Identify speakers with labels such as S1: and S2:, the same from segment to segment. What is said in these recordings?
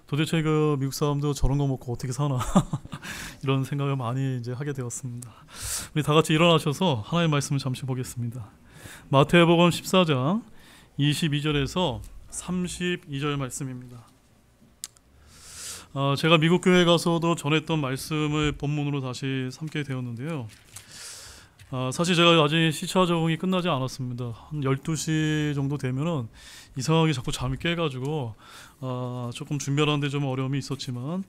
S1: 도대체 그 미국 사람도 저런 거 먹고 어떻게 사나 이런 생각을 많이 이제 하게 되었습니다. 우리 다 같이 일어나셔서 하나님의 말씀을 잠시 보겠습니다. 마태복음 14장 22절에서 32절 말씀입니다. 제가 미국 교회 가서도 전했던 말씀을 본문으로 다시 삼게 되었는데요. 사실 제가 아직 시차 적응이 끝나지 않았습니다. 한 12시 정도 되면은 이상하게 자꾸 잠이 깨가지고 조금 준비하는데 좀 어려움이 있었지만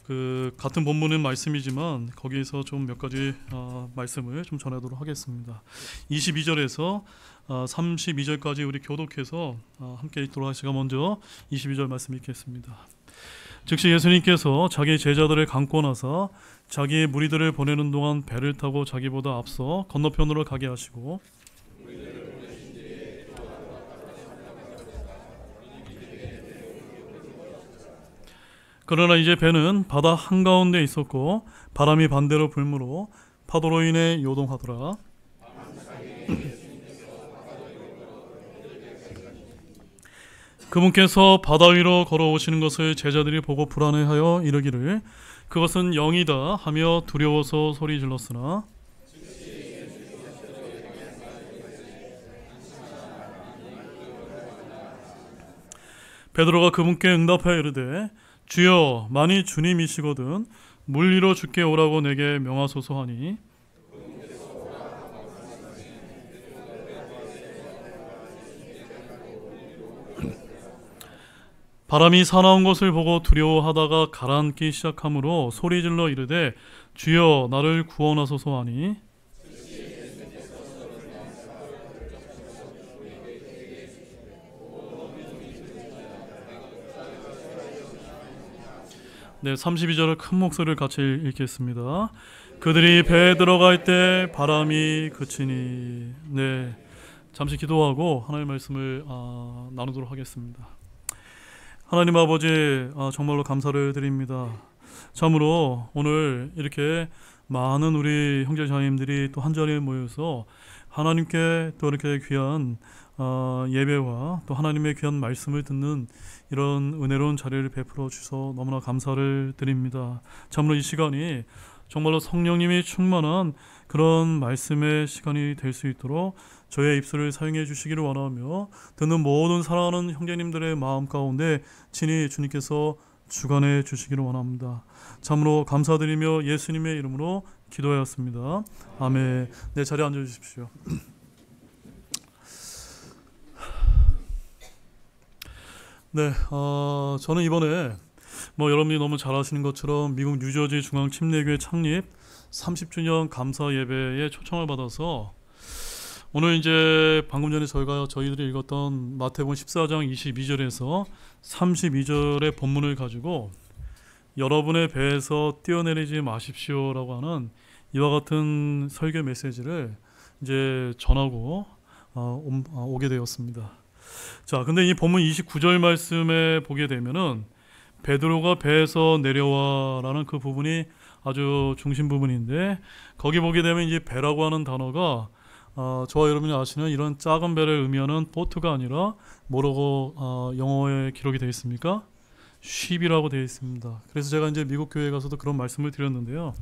S1: 그 같은 본문의 말씀이지만 거기에서 좀 몇 가지 말씀을 좀 전하도록 하겠습니다. 22절에서 32절까지 우리 교독해서 함께 읽도록 하시고 먼저 22절 말씀 읽겠습니다. 즉시 예수님께서 자기 제자들을 감고 나서 자기의 무리들을 보내는 동안 배를 타고 자기보다 앞서 건너편으로 가게 하시고 그러나 이제 배는 바다 한가운데 있었고 바람이 반대로 불므로 파도로 인해 요동하더라. 그분께서 바다 위로 걸어오시는 것을 제자들이 보고 불안해하여 이르기를 그것은 영이다 하며 두려워서 소리 질렀으나 베드로가 그분께 응답하여 이르되 주여 만일 주님이시거든 물 위로 주께 오라고 내게 명하소서 하니 바람이 사나운 것을 보고 두려워하다가 가라앉기 시작하므로 소리질러 이르되 주여 나를 구원하소서 하니 네, 32절을 큰 목소리를 같이 읽겠습니다. 그들이 배에 들어갈 때 바람이 그치니. 네, 잠시 기도하고 하나님의 말씀을 나누도록 하겠습니다. 하나님 아버지, 정말로 감사를 드립니다. 참으로 오늘 이렇게 많은 우리 형제자매님들이 또 한자리에 모여서 하나님께 또 이렇게 귀한 예배와 또 하나님의 귀한 말씀을 듣는 이런 은혜로운 자리를 베풀어 주셔서 너무나 감사를 드립니다. 참으로 이 시간이 정말로 성령님이 충만한 그런 말씀의 시간이 될 수 있도록 저의 입술을 사용해 주시기를 원하며 듣는 모든 사랑하는 형제님들의 마음 가운데 친히 주님께서 주관해 주시기를 원합니다. 참으로 감사드리며 예수님의 이름으로 기도하였습니다. 아멘. 네, 자리에 앉아주십시오. 네, 저는 이번에 여러분이 너무 잘 아시는 것처럼 미국 뉴저지 중앙 침례교회 창립 30주년 감사 예배에 초청을 받아서 오늘 이제 방금 전에 저희들이 읽었던 마태복음 14장 22절에서 32절의 본문을 가지고 여러분의 배에서 뛰어내리지 마십시오라고 하는 이와 같은 설교 메시지를 이제 전하고 오게 되었습니다. 자, 근데 이 본문 29절 말씀에 보게 되면은 베드로가 배에서 내려와라는 그 부분이 아주 중심 부분인데 거기 보게 되면 이제 배라고 하는 단어가 저와 여러분이 아시는 이런 작은 배를 의미하는 보트가 아니라 뭐라고 영어에 기록이 되어 있습니까? ship이라고 되어 있습니다. 그래서 제가 이제 미국 교회에 가서도 그런 말씀을 드렸는데요.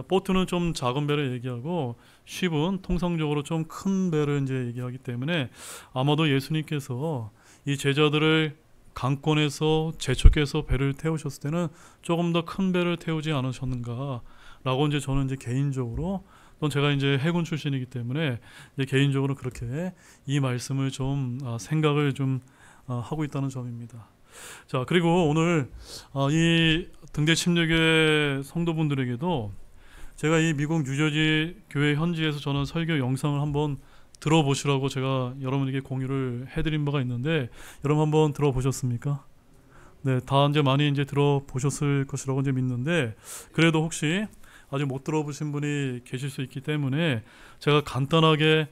S1: 보트는 좀 작은 배를 얘기하고 ship은 통상적으로 좀 큰 배를 이제 얘기하기 때문에 아마도 예수님께서 이 제자들을 강권에서 재촉해서 배를 태우셨을 때는 조금 더 큰 배를 태우지 않으셨는가라고 이제 저는 이제 개인적으로 또 제가 이제 해군 출신이기 때문에 이제 개인적으로 그렇게 이 말씀을 좀 생각을 좀 하고 있다는 점입니다. 자, 그리고 오늘 이 등대 침례교회 성도분들에게도 제가 이 미국 뉴저지 교회 현지에서 저는 설교 영상을 한번 들어보시라고 제가 여러분에게 공유를 해드린 바가 있는데 여러분 한번 들어보셨습니까? 네, 다 이제 많이 이제 들어보셨을 것이라고 이제 믿는데 그래도 혹시 아직 못 들어보신 분이 계실 수 있기 때문에 제가 간단하게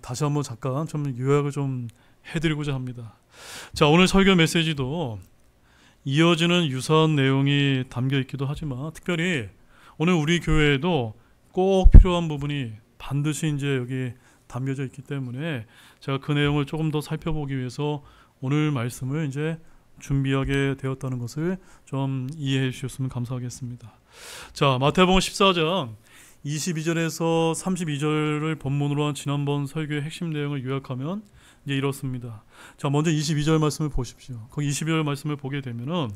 S1: 다시 한번 잠깐 좀 요약을 좀 해드리고자 합니다. 자, 오늘 설교 메시지도 이어지는 유사한 내용이 담겨 있기도 하지만 특별히 오늘 우리 교회에도 꼭 필요한 부분이 반드시 이제 여기 담겨져 있기 때문에 제가 그 내용을 조금 더 살펴보기 위해서 오늘 말씀을 이제 준비하게 되었다는 것을 좀 이해해 주셨으면 감사하겠습니다. 자, 마태복음 14장 22절에서 32절을 본문으로 한 지난번 설교의 핵심 내용을 요약하면 이제 이렇습니다. 자, 먼저 22절 말씀을 보십시오. 거기 22절 말씀을 보게 되면은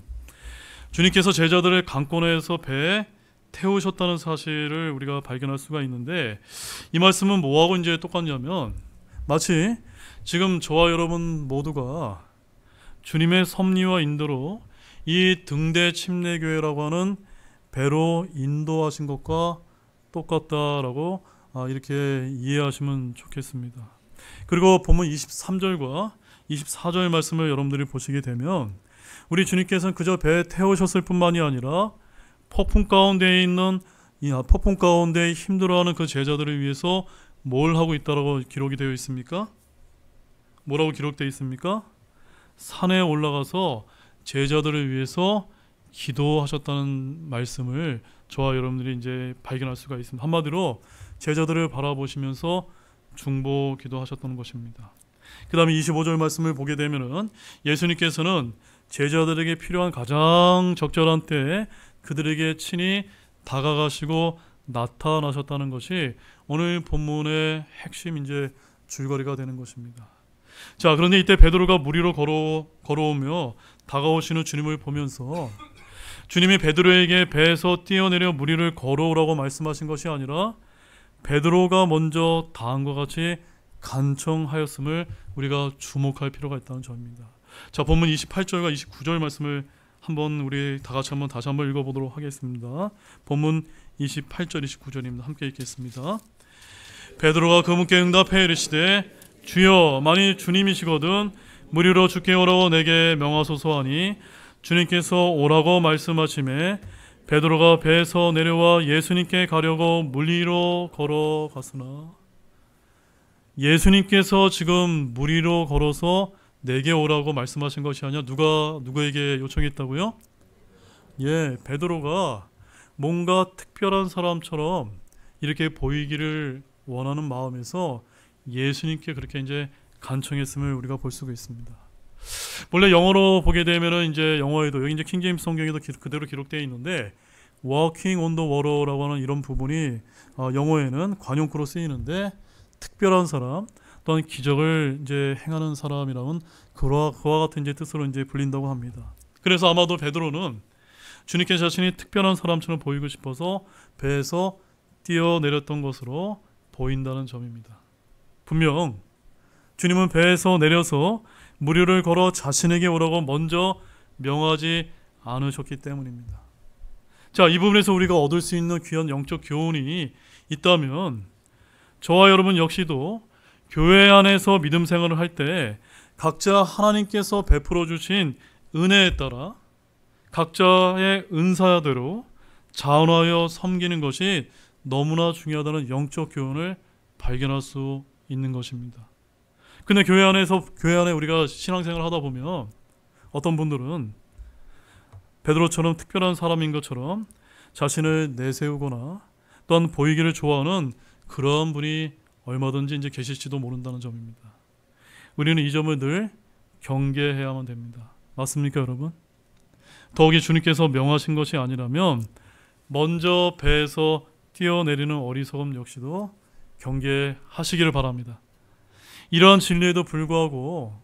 S1: 주님께서 제자들을 강권에서 배에 태우셨다는 사실을 우리가 발견할 수가 있는데, 이 말씀은 뭐하고 이제 똑같냐면 마치 지금 저와 여러분 모두가 주님의 섭리와 인도로 이 등대 침례교회라고 하는 배로 인도하신 것과 똑같다라고 이렇게 이해하시면 좋겠습니다. 그리고 본문 23절과 24절 말씀을 여러분들이 보시게 되면 우리 주님께서는 그저 배에 태우셨을 뿐만이 아니라 폭풍 가운데 힘들어하는 그 제자들을 위해서 뭘 하고 있다라고 기록이 되어 있습니까? 뭐라고 기록되어 있습니까? 산에 올라가서 제자들을 위해서 기도하셨다는 말씀을 저와 여러분들이 이제 발견할 수가 있습니다. 한마디로 제자들을 바라보시면서 중보 기도하셨다는 것입니다. 그 다음에 25절 말씀을 보게 되면은 예수님께서는 제자들에게 필요한 가장 적절한 때에 그들에게 친히 다가가시고 나타나셨다는 것이 오늘 본문의 핵심 이제 줄거리가 되는 것입니다. 자, 그런데 이때 베드로가 물 위로 걸어오며 다가오시는 주님을 보면서 주님이 베드로에게 배에서 뛰어내려 물 위를 걸어오라고 말씀하신 것이 아니라 베드로가 먼저 다음과 같이 간청하였음을 우리가 주목할 필요가 있다는 점입니다. 자, 본문 28절과 29절 말씀을 한번 우리 다 같이 다시 한번 읽어보도록 하겠습니다. 본문 28절 29절입니다. 함께 읽겠습니다. 베드로가 그분께 응답해 이르시되 주여, 만일 주님이시거든 물 위로 주께 오라고 내게 명하소서 하니 주님께서 오라고 말씀하시매 베드로가 배에서 내려와 예수님께 가려고 물 위로 걸어갔으나, 예수님께서 지금 물 위로 걸어서 내게 오라고 말씀하신 것이 아니라 누구에게 요청했다고요? 예, 베드로가 뭔가 특별한 사람처럼 이렇게 보이기를 원하는 마음에서 예수님께 그렇게 이제 간청했음을 우리가 볼 수가 있습니다. 원래 영어로 보게 되면은 이제 영어에도 여기 이제 킹제임스 성경에도 그대로 기록되어 있는데 walking on the water라고 하는 이런 부분이 영어에는 관용구로 쓰이는데 특별한 사람 또한 기적을 이제 행하는 사람이라는 그와 같은 이제 뜻으로 이제 불린다고 합니다. 그래서 아마도 베드로는 주님께 자신이 특별한 사람처럼 보이고 싶어서 배에서 뛰어내렸던 것으로 보인다는 점입니다. 분명 주님은 배에서 내려서 물 위를 걸어 자신에게 오라고 먼저 명하지 않으셨기 때문입니다. 자, 이 부분에서 우리가 얻을 수 있는 귀한 영적 교훈이 있다면 저와 여러분 역시도 교회 안에서 믿음 생활을 할 때 각자 하나님께서 베풀어 주신 은혜에 따라 각자의 은사대로 자원하여 섬기는 것이 너무나 중요하다는 영적 교훈을 발견할 수 있는 것입니다. 근데 교회 안에 우리가 신앙생활을 하다 보면 어떤 분들은 베드로처럼 특별한 사람인 것처럼 자신을 내세우거나 또한 보이기를 좋아하는 그런 분이 얼마든지 이제 계실지도 모른다는 점입니다. 우리는 이 점을 늘 경계해야만 됩니다. 맞습니까, 여러분? 더욱이 주님께서 명하신 것이 아니라면 먼저 배에서 뛰어내리는 어리석음 역시도 경계하시기를 바랍니다. 이러한 진리에도 불구하고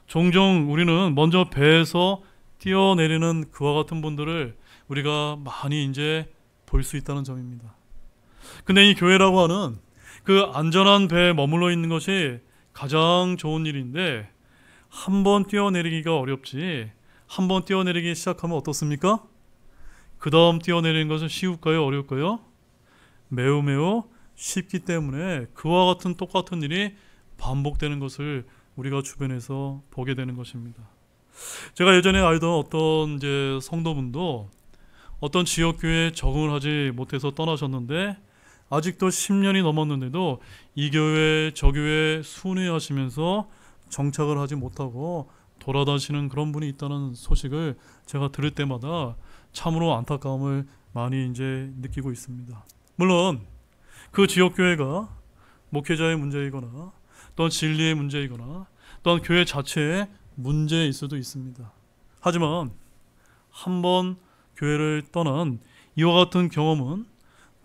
S1: 종종 우리는 먼저 배에서 뛰어내리는 그와 같은 분들을 우리가 많이 이제 볼 수 있다는 점입니다. 근데 이 교회라고 하는 그 안전한 배에 머물러 있는 것이 가장 좋은 일인데 한번 뛰어내리기가 어렵지 한번 뛰어내리기 시작하면 어떻습니까? 그 다음 뛰어내리는 것은 쉬울까요? 어려울까요? 매우 쉽기 때문에 그와 같은 똑같은 일이 반복되는 것을 우리가 주변에서 보게 되는 것입니다. 제가 예전에 알던 어떤 이제 성도분도 어떤 지역교회에 적응을 하지 못해서 떠나셨는데 아직도 10년이 넘었는데도 이 교회 저 교회에 순회하시면서 정착을 하지 못하고 돌아다니시는 그런 분이 있다는 소식을 제가 들을 때마다 참으로 안타까움을 많이 이제 느끼고 있습니다. 물론 그 지역교회가 목회자의 문제이거나 또는 진리의 문제이거나 또는 교회 자체의 문제일 수도 있습니다. 하지만 한번 교회를 떠난 이와 같은 경험은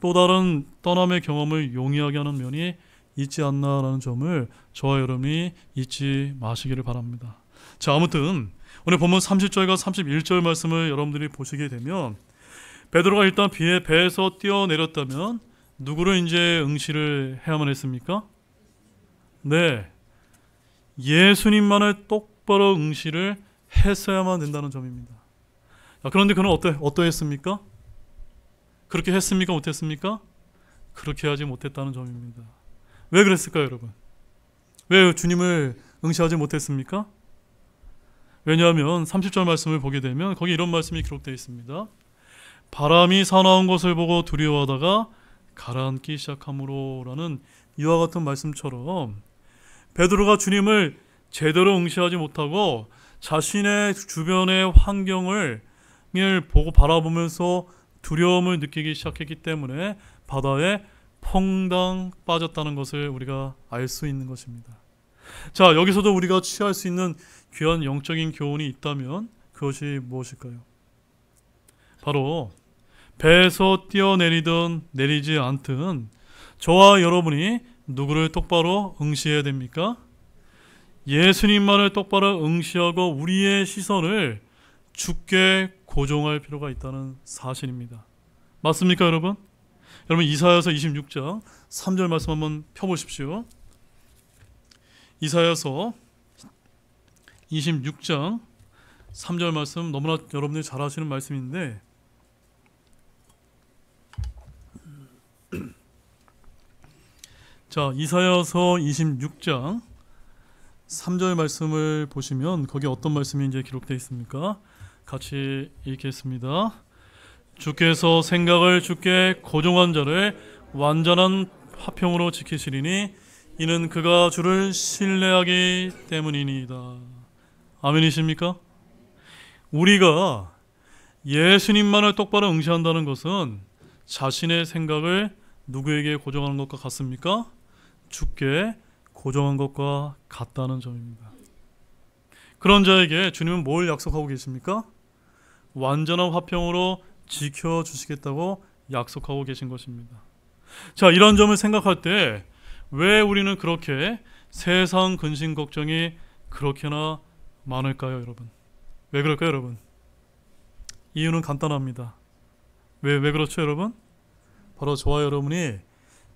S1: 또 다른 떠남의 경험을 용이하게 하는 면이 있지 않나라는 점을 저와 여러분이 잊지 마시기를 바랍니다. 자, 아무튼 오늘 본문 30절과 31절 말씀을 여러분들이 보시게 되면 베드로가 일단 배에서 뛰어내렸다면 누구를 이제 응시를 해야만 했습니까? 네, 예수님만을 똑바로 응시를 했어야만 된다는 점입니다. 그런데 그는 어떠했습니까? 그렇게 했습니까? 못했습니까? 그렇게 하지 못했다는 점입니다. 왜 그랬을까요, 여러분? 왜 주님을 응시하지 못했습니까? 왜냐하면 30절 말씀을 보게 되면 거기 이런 말씀이 기록되어 있습니다. 바람이 사나운 것을 보고 두려워하다가 가라앉기 시작함으로 라는 이와 같은 말씀처럼 베드로가 주님을 제대로 응시하지 못하고 자신의 주변의 환경을 보고 바라보면서 두려움을 느끼기 시작했기 때문에 바다에 퐁당 빠졌다는 것을 우리가 알 수 있는 것입니다. 자, 여기서도 우리가 취할 수 있는 귀한 영적인 교훈이 있다면 그것이 무엇일까요? 바로 배에서 뛰어내리든 내리지 않든 저와 여러분이 누구를 똑바로 응시해야 됩니까? 예수님만을 똑바로 응시하고 우리의 시선을 주께 고정할 필요가 있다는 사실입니다. 맞습니까, 여러분? 여러분, 이사야서 26장 3절 말씀 한번 펴보십시오. 이사야서 26장 3절 말씀 너무나 여러분들이 잘 아시는 말씀인데 자, 이사야서 26장 3절 말씀을 보시면 거기 어떤 말씀이 이제 기록되어 있습니까? 같이 읽겠습니다. 주께서 생각을 주께 고정한 자를 완전한 화평으로 지키시리니 이는 그가 주를 신뢰하기 때문이니이다. 아멘이십니까? 우리가 예수님만을 똑바로 응시한다는 것은 자신의 생각을 누구에게 고정하는 것과 같습니까? 주께 고정한 것과 같다는 점입니다. 그런 자에게 주님은 뭘 약속하고 계십니까? 완전한 화평으로 지켜주시겠다고 약속하고 계신 것입니다. 자, 이런 점을 생각할 때 왜 우리는 그렇게 세상 근심 걱정이 그렇게나 많을까요, 여러분? 왜 그럴까요, 여러분? 이유는 간단합니다. 왜 그렇죠, 여러분? 바로 저와 여러분이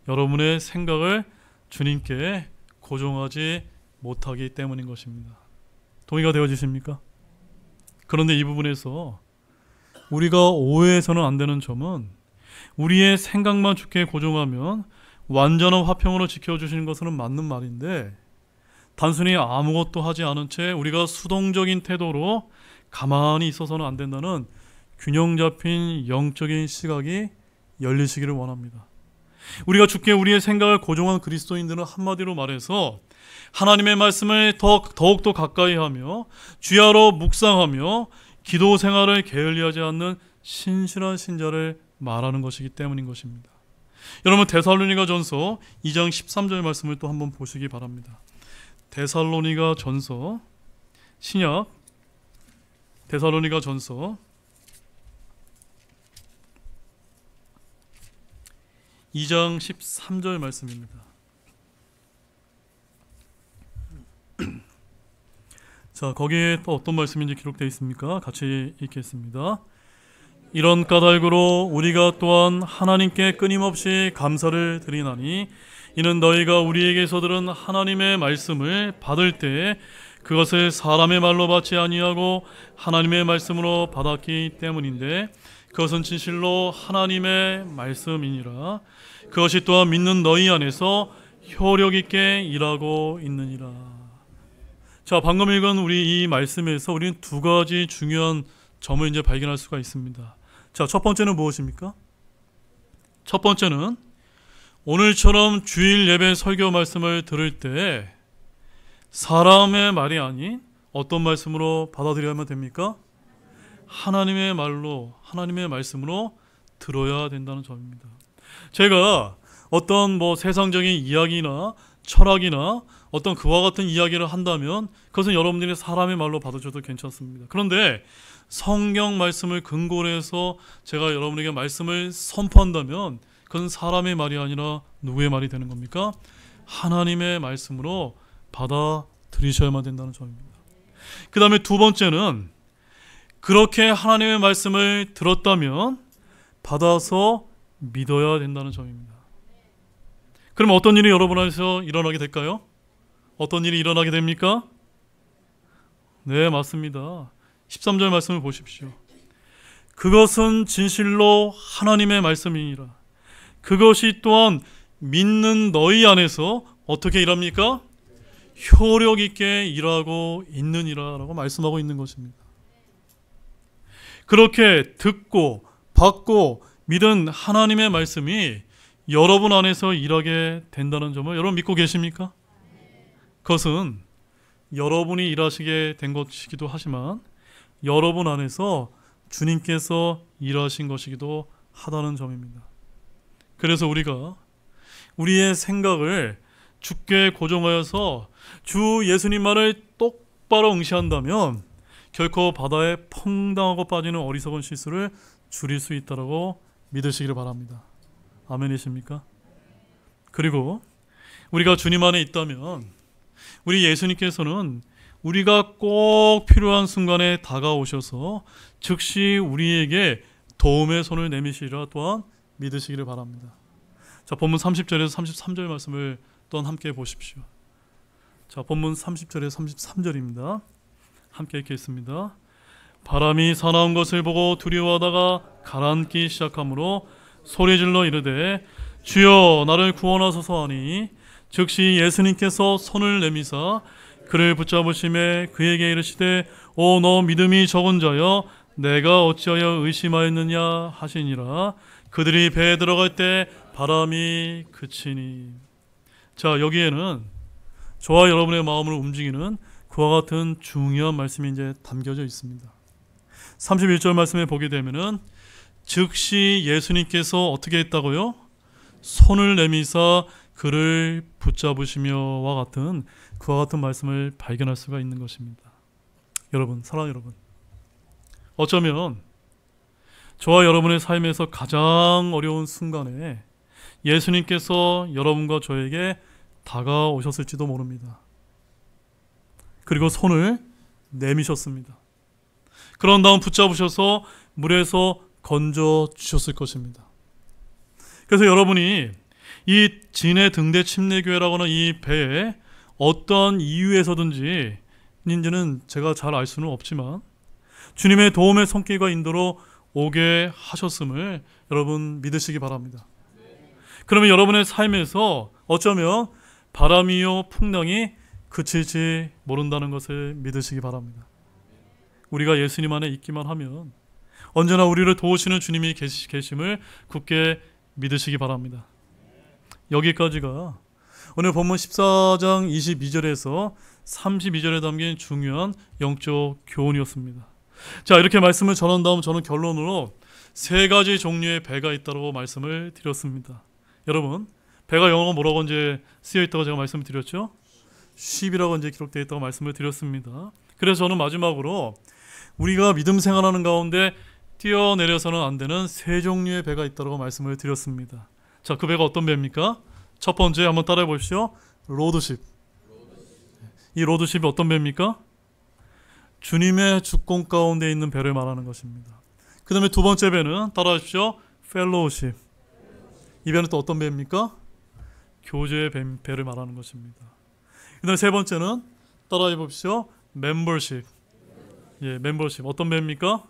S1: 여러분의 생각을 주님께 고정하지 못하기 때문인 것입니다. 동의가 되어지십니까? 그런데 이 부분에서 우리가 오해해서는 안 되는 점은 우리의 생각만 주께 고정하면 완전한 화평으로 지켜주시는 것은 맞는 말인데 단순히 아무것도 하지 않은 채 우리가 수동적인 태도로 가만히 있어서는 안 된다는 균형 잡힌 영적인 시각이 열리시기를 원합니다. 우리가 주께 우리의 생각을 고정한 그리스도인들은 한마디로 말해서 하나님의 말씀을 더욱더 가까이 하며 주야로 묵상하며 기도 생활을 게을리하지 않는 신실한 신자를 말하는 것이기 때문인 것입니다. 여러분, 데살로니가전서 2장 13절 말씀을 또 한번 보시기 바랍니다. 데살로니가전서 신약 데살로니가전서 2장 13절 말씀입니다. 자, 거기에 또 어떤 말씀인지 기록되어 있습니까? 같이 읽겠습니다. 이런 까닭으로 우리가 또한 하나님께 끊임없이 감사를 드리나니 이는 너희가 우리에게서 들은 하나님의 말씀을 받을 때 그것을 사람의 말로 받지 아니하고 하나님의 말씀으로 받았기 때문인데 그것은 진실로 하나님의 말씀이니라. 그것이 또한 믿는 너희 안에서 효력 있게 일하고 있느니라. 자, 방금 읽은 우리 이 말씀에서 우리는 두 가지 중요한 점을 이제 발견할 수가 있습니다. 자, 첫 번째는 무엇입니까? 첫 번째는 오늘처럼 주일 예배 설교 말씀을 들을 때 사람의 말이 아닌 어떤 말씀으로 받아들여야만 됩니까? 하나님의 말로, 하나님의 말씀으로 들어야 된다는 점입니다. 제가 어떤 세상적인 이야기나 철학이나 어떤 그와 같은 이야기를 한다면 그것은 여러분들이 사람의 말로 받아줘도 괜찮습니다. 그런데 성경 말씀을 근거로 해서 제가 여러분에게 말씀을 선포한다면 그건 사람의 말이 아니라 누구의 말이 되는 겁니까? 하나님의 말씀으로 받아들이셔야만 된다는 점입니다. 그 다음에 두 번째는 그렇게 하나님의 말씀을 들었다면 받아서 믿어야 된다는 점입니다. 그럼 어떤 일이 여러분 안에서 일어나게 될까요? 어떤 일이 일어나게 됩니까? 네, 맞습니다. 13절 말씀을 보십시오. 그것은 진실로 하나님의 말씀이니라. 그것이 또한 믿는 너희 안에서 어떻게 일합니까? 효력 있게 일하고 있느니라 라고 말씀하고 있는 것입니다. 그렇게 듣고 받고 믿은 하나님의 말씀이 여러분 안에서 일하게 된다는 점을 여러분 믿고 계십니까? 그것은 여러분이 일하시게 된 것이기도 하지만 여러분 안에서 주님께서 일하신 것이기도 하다는 점입니다. 그래서 우리가 우리의 생각을 주께 고정하여서 주 예수님 말을 똑바로 응시한다면 결코 바다에 펑당하고 빠지는 어리석은 실수를 줄일 수 있다고 믿으시기를 바랍니다. 아멘이십니까? 그리고 우리가 주님 안에 있다면 우리 예수님께서는 우리가 꼭 필요한 순간에 다가오셔서 즉시 우리에게 도움의 손을 내미시리라 또한 믿으시기를 바랍니다. 자, 본문 30절에서 33절 말씀을 또한 함께 보십시오. 자, 본문 30절에서 33절입니다. 함께 읽겠습니다. 바람이 사나운 것을 보고 두려워하다가 가라앉기 시작하므로 소리질러 이르되 주여 나를 구원하소서 하니 즉시 예수님께서 손을 내미사 그를 붙잡으심에 그에게 이르시되 오 너 믿음이 적은 자여 내가 어찌하여 의심하였느냐 하시니라. 그들이 배에 들어갈 때 바람이 그치니. 자, 여기에는 저와 여러분의 마음을 움직이는 그와 같은 중요한 말씀이 이제 담겨져 있습니다. 31절 말씀에 보게 되면은 즉시 예수님께서 어떻게 했다고요? 손을 내미사 그를 붙잡으시며와 같은 그와 같은 말씀을 발견할 수가 있는 것입니다. 여러분, 사랑하는 여러분, 어쩌면 저와 여러분의 삶에서 가장 어려운 순간에 예수님께서 여러분과 저에게 다가오셨을지도 모릅니다. 그리고 손을 내미셨습니다. 그런 다음 붙잡으셔서 물에서 건져 주셨을 것입니다. 그래서 여러분이 이 진해 등대 침례교회라고 하는 이 배에 어떤 이유에서든지 인지는 제가 잘 알 수는 없지만 주님의 도움의 손길과 인도로 오게 하셨음을 여러분 믿으시기 바랍니다. 그러면 여러분의 삶에서 어쩌면 바람이요 풍랑이 그칠지 모른다는 것을 믿으시기 바랍니다. 우리가 예수님 안에 있기만 하면 언제나 우리를 도우시는 주님이 계심을 굳게 믿으시기 바랍니다. 여기까지가 오늘 본문 14장 22절에서 32절에 담긴 중요한 영적 교훈이었습니다. 자, 이렇게 말씀을 전한 다음 저는 결론으로 세 가지 종류의 배가 있다고 말씀을 드렸습니다. 여러분, 배가 영어로 뭐라고 이제 쓰여 있다고 제가 말씀을 드렸죠? ship이라고 이제 기록되어 있다고 말씀을 드렸습니다. 그래서 저는 마지막으로 우리가 믿음 생활하는 가운데 뛰어내려서는 안 되는 세 종류의 배가 있다고 말씀을 드렸습니다. 자, 그 배가 어떤 배입니까? 첫 번째 한번 따라해 보십시오. 로드십. 이 로드십이 어떤 배입니까? 주님의 주권 가운데 있는 배를 말하는 것입니다. 그 다음에 두 번째 배는 따라하십시오. 펠로우십. 이 배는 또 어떤 배입니까? 교제의 배를 말하는 것입니다. 그 다음에 세 번째는 따라해 보십시오. 멤버십. 예, 멤버십. 어떤 배입니까?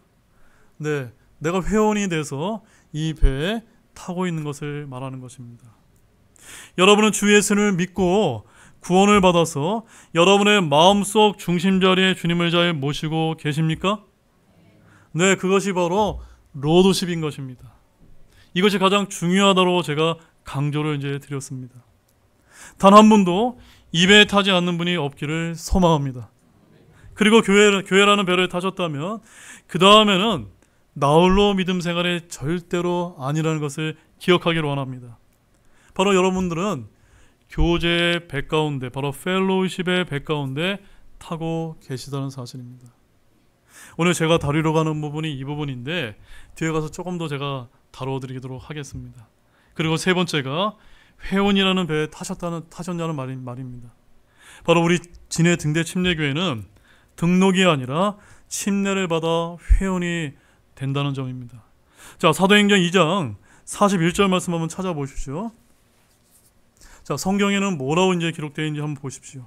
S1: 네, 내가 회원이 돼서 이 배에 타고 있는 것을 말하는 것입니다. 여러분은 주 예수를 믿고 구원을 받아서 여러분의 마음속 중심 자리에 주님을 잘 모시고 계십니까? 네, 그것이 바로 로드십인 것입니다. 이것이 가장 중요하다고 제가 강조를 이제 드렸습니다. 단 한 분도 이 배에 타지 않는 분이 없기를 소망합니다. 그리고 교회라는 배를 타셨다면 그 다음에는 나홀로 믿음 생활이 절대로 아니라는 것을 기억하기를 원합니다. 바로 여러분들은 교제의 배 가운데, 바로 펠로우십의 배 가운데 타고 계시다는 사실입니다. 오늘 제가 다루려고 하는 부분이 이 부분인데 뒤에 가서 조금 더 제가 다뤄드리도록 하겠습니다. 그리고 세 번째가 회원이라는 배에 타셨냐는 말입니다. 바로 우리 진해 등대 침례교회는 등록이 아니라 침례를 받아 회원이 된다는 점입니다. 자, 사도행전 2장 41절 말씀 한번 찾아보십시오. 자, 성경에는 뭐라고 이제 기록되어 있는지 한번 보십시오.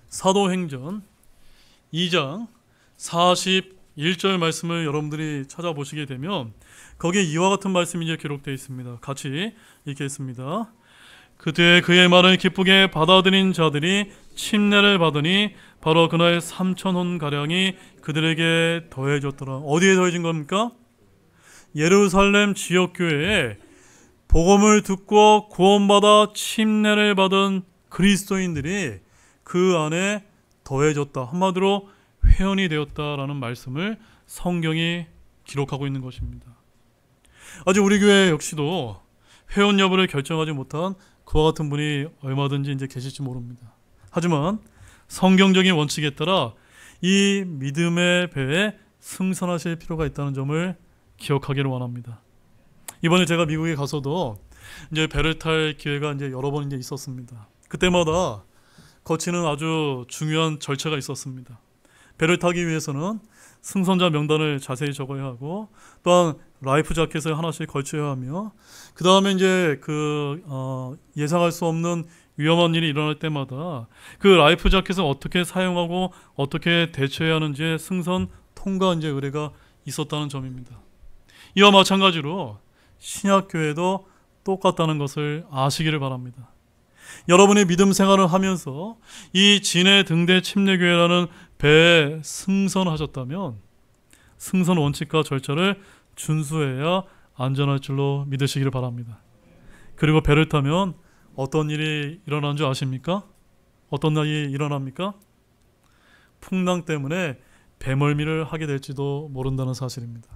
S1: 사도행전 2장 41절 말씀을 여러분들이 찾아보시게 되면 거기에 이와 같은 말씀이 이제 기록되어 있습니다. 같이 읽겠습니다. 그때 그의 말을 기쁘게 받아들인 자들이 침례를 받으니 바로 그날 3,000혼 가량이 그들에게 더해졌더라. 어디에 더해진 겁니까? 예루살렘 지역교회에 복음을 듣고 구원받아 침례를 받은 그리스도인들이 그 안에 더해졌다. 한마디로 회원이 되었다라는 말씀을 성경이 기록하고 있는 것입니다. 아직 우리 교회 역시도 회원 여부를 결정하지 못한 그와 같은 분이 얼마든지 이제 계실지 모릅니다. 하지만 성경적인 원칙에 따라 이 믿음의 배에 승선하실 필요가 있다는 점을 기억하기를 원합니다. 이번에 제가 미국에 가서도 이제 배를 탈 기회가 이제 여러 번 이제 있었습니다. 그때마다 거치는 아주 중요한 절차가 있었습니다. 배를 타기 위해서는 승선자 명단을 자세히 적어야 하고 또한 라이프 자켓을 하나씩 걸쳐야 하며 그 다음에 이제 예상할 수 없는 위험한 일이 일어날 때마다 그 라이프 자켓을 어떻게 사용하고 어떻게 대처해야 하는지 승선 통과 이제 의뢰가 있었다는 점입니다. 이와 마찬가지로 신약교회도 똑같다는 것을 아시기를 바랍니다. 여러분이 믿음 생활을 하면서 이 진해 등대 침례교회라는 배에 승선하셨다면 승선 원칙과 절차를 준수해야 안전할 줄로 믿으시기를 바랍니다. 그리고 배를 타면 어떤 일이 일어나는 줄 아십니까? 어떤 일이 일어납니까? 풍랑 때문에 배멀미를 하게 될지도 모른다는 사실입니다.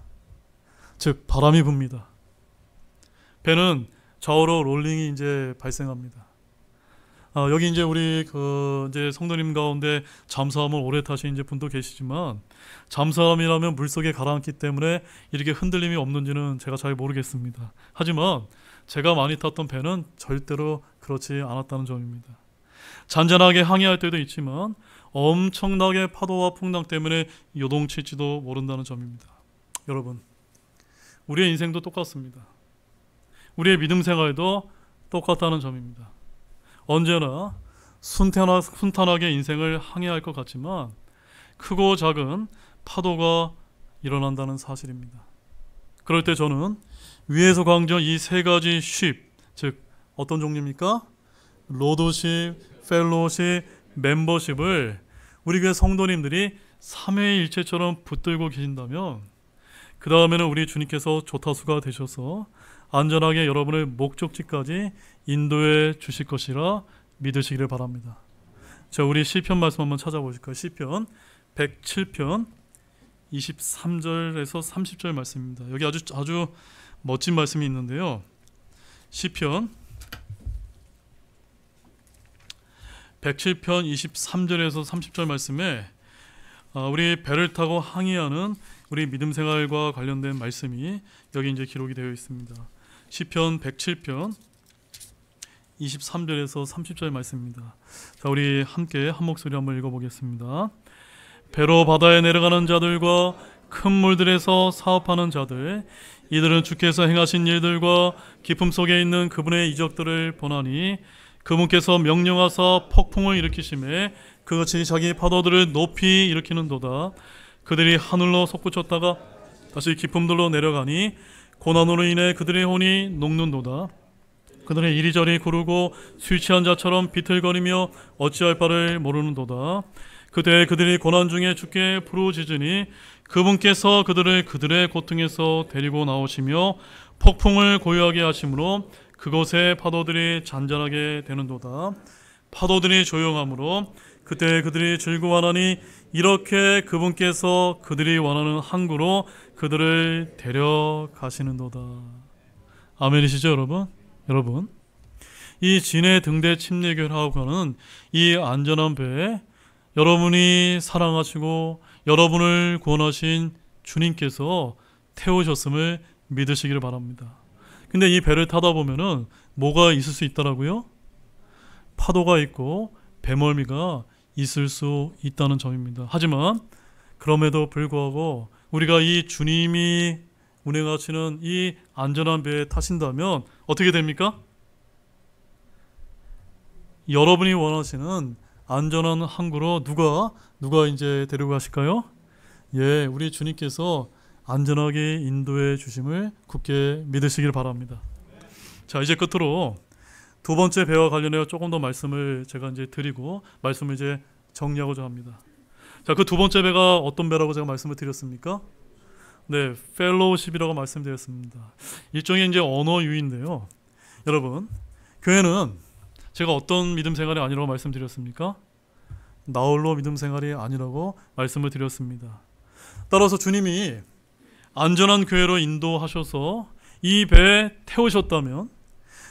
S1: 즉 바람이 붑니다. 배는 좌우로 롤링이 이제 발생합니다. 여기 이제 우리 이제 성도님 가운데 잠수함을 오래 타신 이제 분도 계시지만 잠수함이라면 물속에 가라앉기 때문에 이렇게 흔들림이 없는지는 제가 잘 모르겠습니다. 하지만 제가 많이 탔던 배는 절대로 그렇지 않았다는 점입니다. 잔잔하게 항해할 때도 있지만 엄청나게 파도와 풍랑 때문에 요동칠지도 모른다는 점입니다. 여러분, 우리의 인생도 똑같습니다. 우리의 믿음 생활도 똑같다는 점입니다. 언제나 순탄하게 인생을 항해할 것 같지만 크고 작은 파도가 일어난다는 사실입니다. 그럴 때 저는 위에서 강조한 이 세 가지 쉽, 즉 어떤 종류입니까? 로드십, 펠로십, 멤버십을 우리 교회 성도님들이 삼위일체처럼 붙들고 계신다면 그 다음에는 우리 주님께서 조타수가 되셔서 안전하게 여러분을 목적지까지 인도해 주실 것이라 믿으시기를 바랍니다. 자, 우리 시편 말씀 한번 찾아보실까요? 시편 107편 23절에서 30절 말씀입니다. 여기 아주 멋진 말씀이 있는데요. 시편 107편 23절에서 30절 말씀에 우리 배를 타고 항해하는 우리 믿음 생활과 관련된 말씀이 여기 이제 기록이 되어 있습니다. 시편 107편 23절에서 30절 말씀입니다. 자, 우리 함께 한 목소리 한번 읽어보겠습니다. 배로 바다에 내려가는 자들과 큰 물들에서 사업하는 자들, 이들은 주께서 행하신 일들과 깊음 속에 있는 그분의 이적들을 보나니 그분께서 명령하사 폭풍을 일으키심에 그것이 자기 파도들을 높이 일으키는도다. 그들이 하늘로 솟구쳤다가 다시 깊음들로 내려가니 고난으로 인해 그들의 혼이 녹는도다. 그들의 이리저리 구르고 술 취한 자처럼 비틀거리며 어찌할 바를 모르는도다. 그때 그들이 고난 중에 주께 부르짖으니 그분께서 그들을 그들의 고통에서 데리고 나오시며 폭풍을 고요하게 하심으로 그곳의 파도들이 잔잔하게 되는도다. 파도들이 조용하므로 그때 그들이 즐거워하니 이렇게 그분께서 그들이 원하는 항구로 그들을 데려가시는도다. 아멘이시죠, 여러분? 여러분, 이 진해 등대 침례교회라고 하는 이 안전한 배에 여러분이 사랑하시고 여러분을 구원하신 주님께서 태우셨음을 믿으시기를 바랍니다. 근데 이 배를 타다 보면은 뭐가 있을 수 있더라고요? 파도가 있고 배멀미가 있을 수 있다는 점입니다. 하지만 그럼에도 불구하고 우리가 이 주님이 운행하시는 이 안전한 배에 타신다면 어떻게 됩니까? 여러분이 원하시는 안전한 항구로 누가 이제 데리고 가실까요? 예, 우리 주님께서 안전하게 인도해 주심을 굳게 믿으시길 바랍니다. 자, 이제 끝으로 두 번째 배와 관련해서 조금 더 말씀을 제가 이제 드리고 말씀을 이제 정리하고자 합니다. 자, 그 두 번째 배가 어떤 배라고 제가 말씀을 드렸습니까? 네, 펠로우십이라고 말씀드렸습니다. 일종의 이제 언어 유인데요. 여러분, 교회는 제가 어떤 믿음 생활이 아니라고 말씀드렸습니까? 나홀로 믿음 생활이 아니라고 말씀을 드렸습니다. 따라서 주님이 안전한 교회로 인도하셔서 이 배에 태우셨다면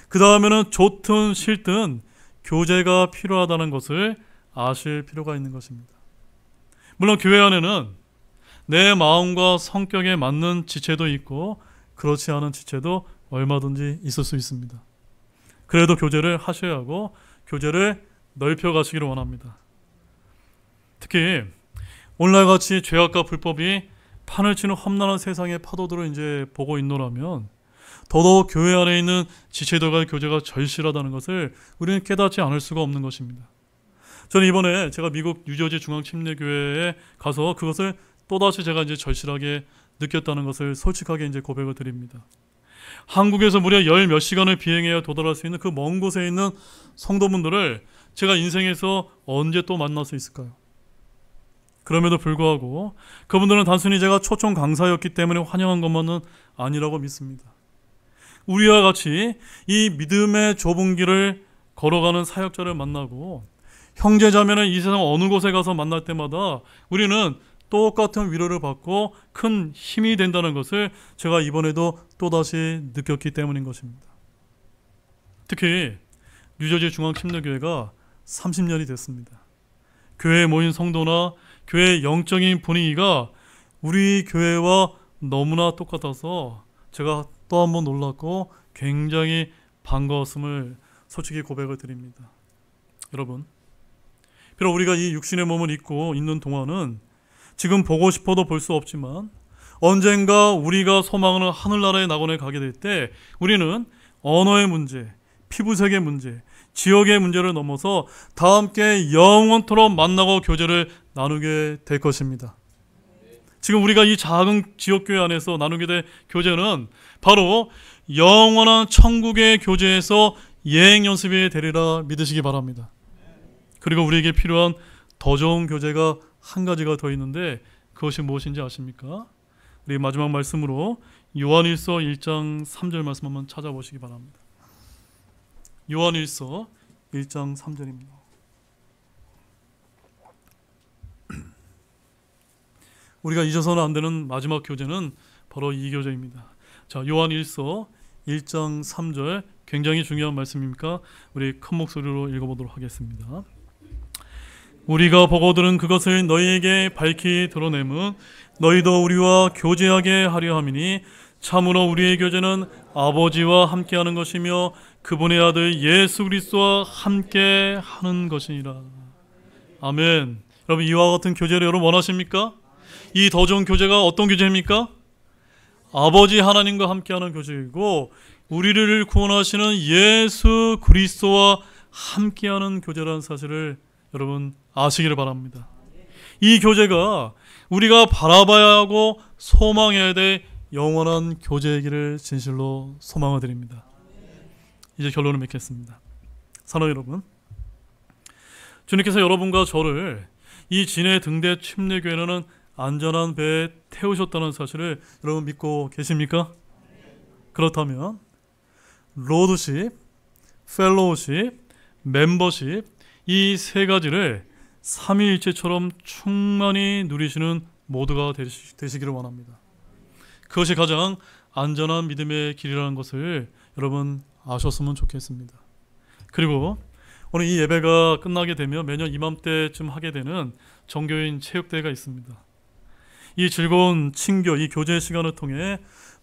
S1: 그 다음에는 좋든 싫든 교제가 필요하다는 것을 아실 필요가 있는 것입니다. 물론 교회 안에는 내 마음과 성격에 맞는 지체도 있고 그렇지 않은 지체도 얼마든지 있을 수 있습니다. 그래도 교제를 하셔야 하고 교제를 넓혀가시기를 원합니다. 특히 오늘날같이 죄악과 불법이 판을 치는 험난한 세상의 파도들을 이제 보고 있노라면 더더욱 교회 안에 있는 지체들과의 교제가 절실하다는 것을 우리는 깨닫지 않을 수가 없는 것입니다. 저는 이번에 제가 미국 뉴저지 중앙침례교회에 가서 그것을 또다시 제가 이제 절실하게 느꼈다는 것을 솔직하게 이제 고백을 드립니다. 한국에서 무려 열 몇 시간을 비행해야 도달할 수 있는 그 먼 곳에 있는 성도분들을 제가 인생에서 언제 또 만날 수 있을까요? 그럼에도 불구하고 그분들은 단순히 제가 초청 강사였기 때문에 환영한 것만은 아니라고 믿습니다. 우리와 같이 이 믿음의 좁은 길을 걸어가는 사역자를 만나고 형제자매는 이 세상 어느 곳에 가서 만날 때마다 우리는 똑같은 위로를 받고 큰 힘이 된다는 것을 제가 이번에도 또다시 느꼈기 때문인 것입니다. 특히 뉴저지 중앙침례교회가 30년이 됐습니다. 교회에 모인 성도나 교회의 영적인 분위기가 우리 교회와 너무나 똑같아서 제가 또 한 번 놀랐고 굉장히 반가웠음을 솔직히 고백을 드립니다. 여러분, 비록 우리가 이 육신의 몸을 입고 있는 동안은 지금 보고 싶어도 볼 수 없지만 언젠가 우리가 소망하는 하늘나라의 낙원에 가게 될 때 우리는 언어의 문제, 피부색의 문제, 지역의 문제를 넘어서 다 함께 영원토록 만나고 교제를 나누게 될 것입니다. 지금 우리가 이 작은 지역교회 안에서 나누게 될 교제는 바로 영원한 천국의 교제에서 예행 연습이 되리라 믿으시기 바랍니다. 그리고 우리에게 필요한 더 좋은 교제가 한 가지가 더 있는데 그것이 무엇인지 아십니까? 우리 마지막 말씀으로 요한일서 1장 3절 말씀 한번 찾아보시기 바랍니다. 요한일서 1장 3절입니다. 우리가 잊어서는 안 되는 마지막 교제는 바로 이 교제입니다. 자, 요한일서 1장 3절 굉장히 중요한 말씀입니까? 우리 큰 목소리로 읽어보도록 하겠습니다. 우리가 보고 들은 그것을 너희에게 밝히 드러내면 너희도 우리와 교제하게 하려 함이니 참으로 우리의 교제는 아버지와 함께하는 것이며 그분의 아들 예수 그리스도와 함께하는 것이니라. 아멘. 여러분, 이와 같은 교제를 여러분 원하십니까? 이 더 좋은 교제가 어떤 교제입니까? 아버지 하나님과 함께하는 교제이고 우리를 구원하시는 예수 그리스도와 함께하는 교제라는 사실을 여러분 아시기를 바랍니다. 이 교제가 우리가 바라봐야 하고 소망해야 될 영원한 교제이기를 진실로 소망을 드립니다. 이제 결론을 맺겠습니다. 사랑하는 여러분, 주님께서 여러분과 저를 이 진해 등대 침례교회라는 안전한 배에 태우셨다는 사실을 여러분 믿고 계십니까? 그렇다면 로드십, 펠로우십, 멤버십 이 세 가지를 삼위일체처럼 충만히 누리시는 모두가 되시기를 원합니다. 그것이 가장 안전한 믿음의 길이라는 것을 여러분 아셨으면 좋겠습니다. 그리고 오늘 이 예배가 끝나게 되면 매년 이맘때쯤 하게 되는 정교인 체육대회가 있습니다. 이 즐거운 친교, 이 교제 시간을 통해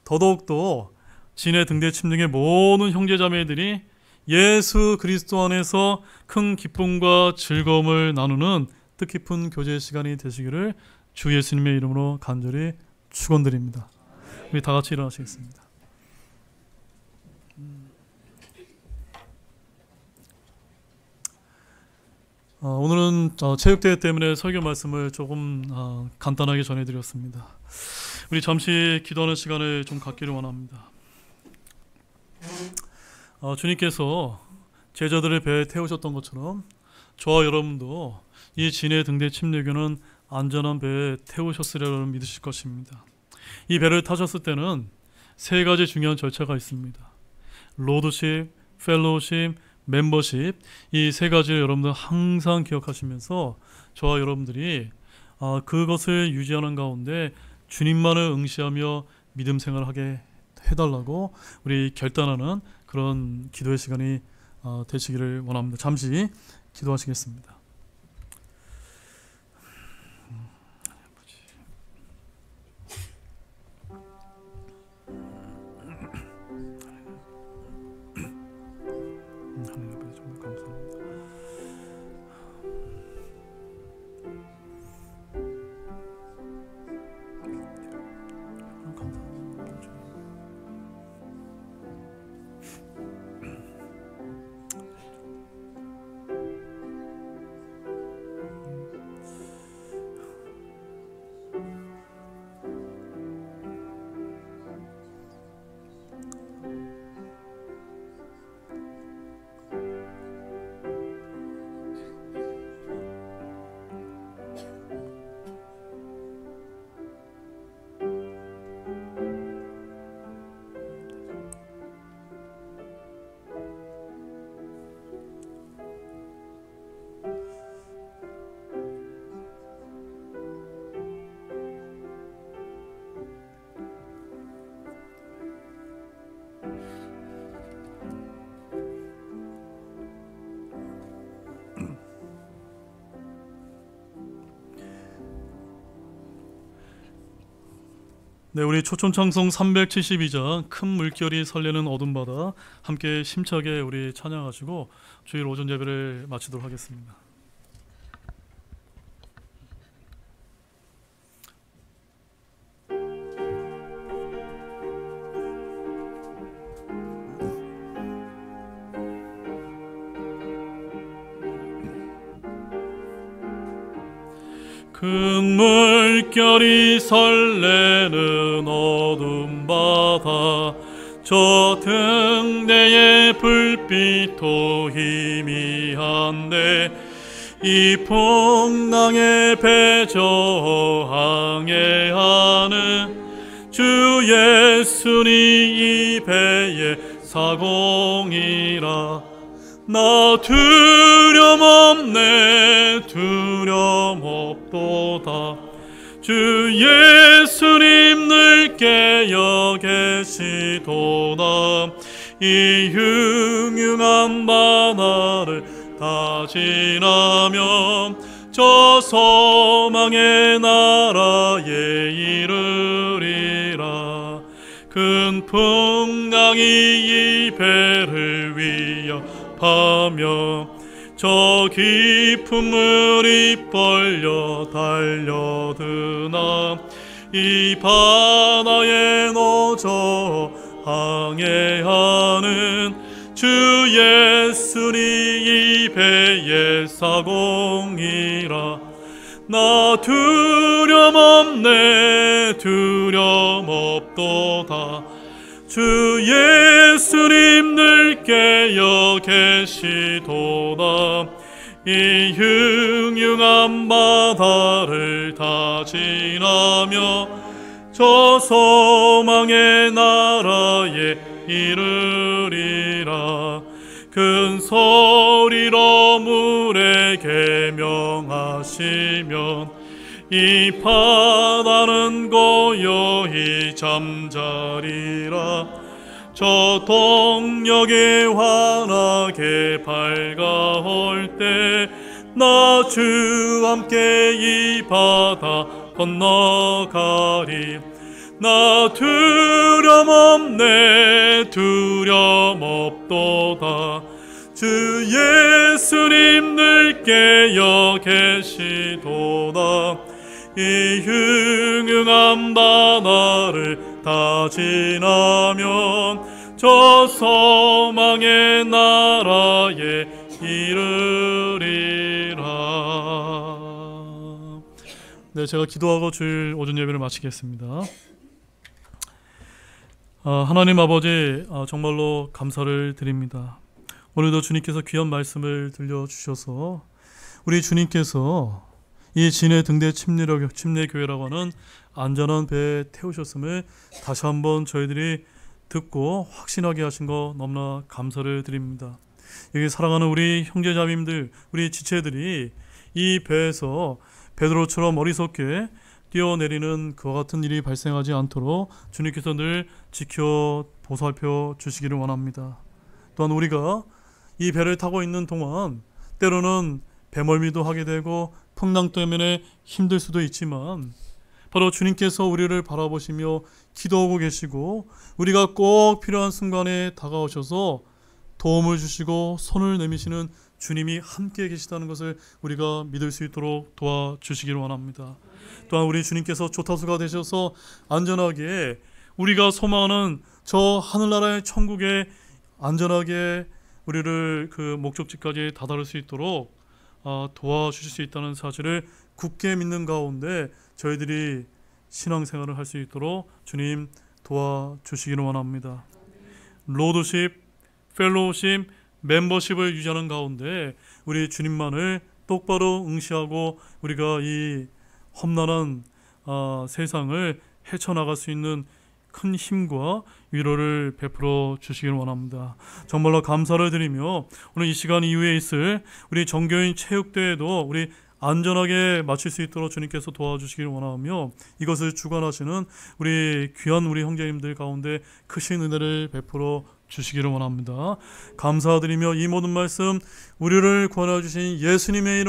S1: 더더욱더 진해 등대 침략의 모든 형제자매들이 예수 그리스도 안에서 큰 기쁨과 즐거움을 나누는 뜻깊은 교제 시간이 되시기를 주 예수님의 이름으로 간절히 축원드립니다. 우리 다 같이 일어나시겠습니다. 오늘은 체육대회 때문에 설교 말씀을 조금 간단하게 전해드렸습니다. 우리 잠시 기도하는 시간을 좀 갖기를 원합니다. 주님께서 제자들을 배에 태우셨던 것처럼 저와 여러분도 이 진해 등대 침례교는 안전한 배에 태우셨으리라고 믿으실 것입니다. 이 배를 타셨을 때는 세 가지 중요한 절차가 있습니다. 로드십, 펠로우십, 멤버십, 이 세 가지를 여러분들 항상 기억하시면서 저와 여러분들이 그것을 유지하는 가운데 주님만을 응시하며 믿음 생활을 하게 해달라고 우리 결단하는 그런 기도의 시간이 되시기를 원합니다. 잠시 기도하시겠습니다. 하나님 앞에 정말 감사합니다. 네, 우리 초촌창송 372장 큰 물결이 설레는 어둠바다 함께 심차게 우리 찬양하시고 주일 오전 예배를 마치도록 하겠습니다. 큰 물결이 설레는 어둠 바다 저 등대의 불빛도 희미한데 이 풍랑에 배 저항해하는 주 예수님 이 배의 사공이라 나 두려움 없네 두려움 없도다 주 예수님 늘 깨어 계시도다 이 흉흉한 바다를 다 지나면 저 소망의 나라에 이르리라 큰 풍랑이 이 배를 위협하며 저 깊은 물이 벌려 달려드나 이 바다에 노저 항해하는 주 예수님 이 배의 사공이라 나 두려움 없네 두려움 없도다 주 예수님 늘 깨어 계시도다 이 흉흉한 바다를 다 지나며 저 소망의 나라에 이르리라 큰 소리로 물에 계명하시면 이 바다는 고요히 잠자리라 저 동력이 환하게 밝아올 때 나 주와 함께 이 바다 건너가리. 나 두려움 없네 두려움 없도다. 주 예수님 늘 깨어 계시도다. 이 흉흉한 바다를 다 지나면 저 소망의 나라에 이르리라. 네, 제가 기도하고 주일 오전 예배를 마치겠습니다. 하나님 아버지, 정말로 감사를 드립니다. 오늘도 주님께서 귀한 말씀을 들려주셔서 우리 주님께서 이 진해 등대 침례교회라고 하는 안전한 배에 태우셨음을 다시 한번 저희들이 듣고 확신하게 하신 거 너무나 감사를 드립니다. 여기 사랑하는 우리 형제자매님들, 우리 지체들이 이 배에서 베드로처럼 어리석게 뛰어내리는 그와 같은 일이 발생하지 않도록 주님께서 늘 지켜 보살펴 주시기를 원합니다. 또한 우리가 이 배를 타고 있는 동안 때로는 배멀미도 하게 되고 풍랑 때문에 힘들 수도 있지만 바로 주님께서 우리를 바라보시며 기도하고 계시고 우리가 꼭 필요한 순간에 다가오셔서 도움을 주시고 손을 내미시는 주님이 함께 계시다는 것을 우리가 믿을 수 있도록 도와주시기를 원합니다. 또한 우리 주님께서 조타수가 되셔서 안전하게 우리가 소망하는 저 하늘나라의 천국에 안전하게 우리를 그 목적지까지 다다를 수 있도록 도와주실 수 있다는 사실을 굳게 믿는 가운데 저희들이 신앙생활을 할 수 있도록 주님 도와주시기를 원합니다. 로드십, 펠로우십, 멤버십을 유지하는 가운데 우리 주님만을 똑바로 응시하고 우리가 이 험난한 세상을 헤쳐나갈 수 있는 큰 힘과 위로를 베풀어 주시기를 원합니다. 정말로 감사를 드리며 오늘 이 시간 이후에 있을 우리 정교인 체육대회도 우리 안전하게 마칠 수 있도록 주님께서 도와주시기를 원하며 이것을 주관하시는 우리 귀한 우리 형제님들 가운데 크신 은혜를 베풀어 주시기를 원합니다. 감사드리며 이 모든 말씀 우리를 구원해 주신 예수님의 이름